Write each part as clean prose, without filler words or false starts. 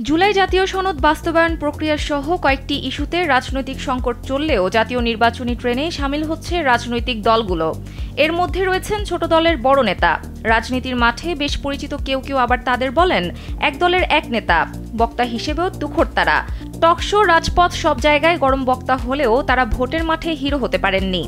জুলাই জাতীয় সনদ বাস্তবায়ন প্রক্রিয়া সহ কয়েকটি ইস্যুতে রাজনৈতিক সংকট চললেও জাতীয় নির্বাচনী ট্রেনে শামিল হচ্ছে রাজনৈতিক দলগুলো। এর মধ্যে রয়েছেন ছোট দলের বড় নেতা। রাজনীতির মাঠে বেশ পরিচিত কেউ কেউ আবার তাদের বলেন এক দলের এক নেতা, বক্তা হিসেবেও তুখোড় তারা। টকশো, রাজপথ সব জায়গায় গরম বক্তা হলেও তারা ভোটের মাঠে হিরো হতে পারেননি।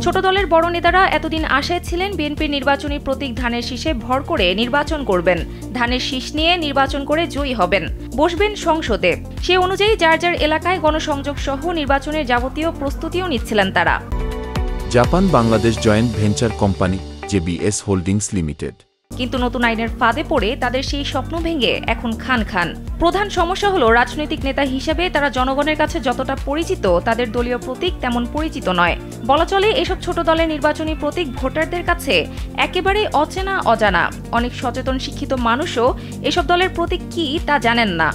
ছোট দলের বড় নেতারা এতদিন আশায় ছিলেন বিএনপির নির্বাচনী প্রতীক ধানের শীষে ভর করে নির্বাচন করবেন, ধানের শীষ নিয়ে নির্বাচন করে জয়ী হবেন, বসবেন সংসদে। সে অনুযায়ী যার যার এলাকায় গণসংযোগ সহ নির্বাচনের যাবতীয় প্রস্তুতিও নিচ্ছিলেন তারা। Japan Bangladesh joint venture company JBS holdings limited. কিন্তু নতুন আইনের ফাঁদে পড়ে তাদের সেই স্বপ্ন ভেঙে এখন খান খান। প্রধান সমস্যা হলো রাজনৈতিক নেতা হিসেবে তারা জনগণের কাছে যতটা পরিচিত, তাদের দলীয় প্রতীক তেমন পরিচিত নয়। বলা চলে এসব ছোট দলের নির্বাচনী প্রতীক ভোটারদের কাছে একেবারে অচেনা অজানা। অনেক সচেতন শিক্ষিত মানুষও এসব দলের প্রতীক কি তা জানেন না।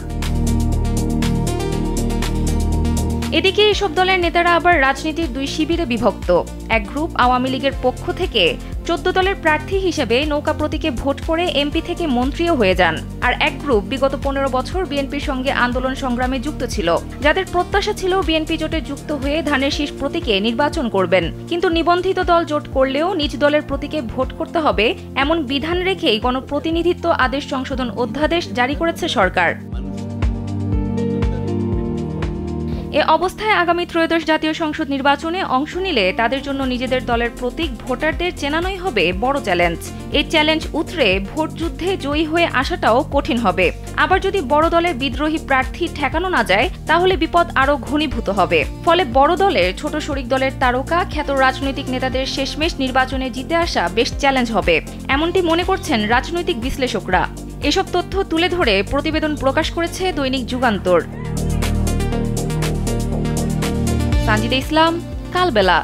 এদিকে এসব দলের নেতারা আবার রাজনীতির দুই শিবিরে বিভক্ত। এক গ্রুপ আওয়ামী লীগের পক্ষ থেকে 14 দলের প্রার্থী হিসেবে নৌকা প্রতীকে ভোট করে এমপি থেকে মন্ত্রীও হয়ে যান, আর এক গ্রুপ বিগত 15 বছর বিএনপির সঙ্গে আন্দোলন সংগ্রামে যুক্ত ছিল, যাদের প্রত্যাশা ছিল বিএনপি জোটে যুক্ত হয়ে ধানের শীষ প্রতীকে নির্বাচন করবেন। কিন্তু নিবন্ধিত দল জোট করলেও নিজ দলের প্রতীকে ভোট করতে হবে এমন বিধান রেখেই গণপ্রতিনিধিত্ব আদেশ সংশোধন অধ্যাদেশ জারি করেছে সরকার। এ অবস্থায় আগামী ত্রয়োদশ জাতীয় সংসদ নির্বাচনে অংশ নিলে তাদের জন্য নিজেদের দলের প্রতীক ভোটারদের চেনানোই হবে বড় চ্যালেঞ্জ। এই চ্যালেঞ্জ উতরে ভোট যুদ্ধে জয়ী হয়ে আসাটাও কঠিন হবে। আবার যদি বড় দলের বিদ্রোহী প্রার্থী ঠেকানো না যায়, তাহলে বিপদ আরও ঘনীভূত হবে। ফলে বড় দলের ছোট শরিক দলের তারকা খ্যাত রাজনৈতিক নেতাদের শেষমেশ নির্বাচনে জিতে আসা বেশ চ্যালেঞ্জ হবে, এমনটি মনে করছেন রাজনৈতিক বিশ্লেষকরা। এসব তথ্য তুলে ধরে প্রতিবেদন প্রকাশ করেছে দৈনিক যুগান্তর। সানজিদা ইসলাম, কালবেলা।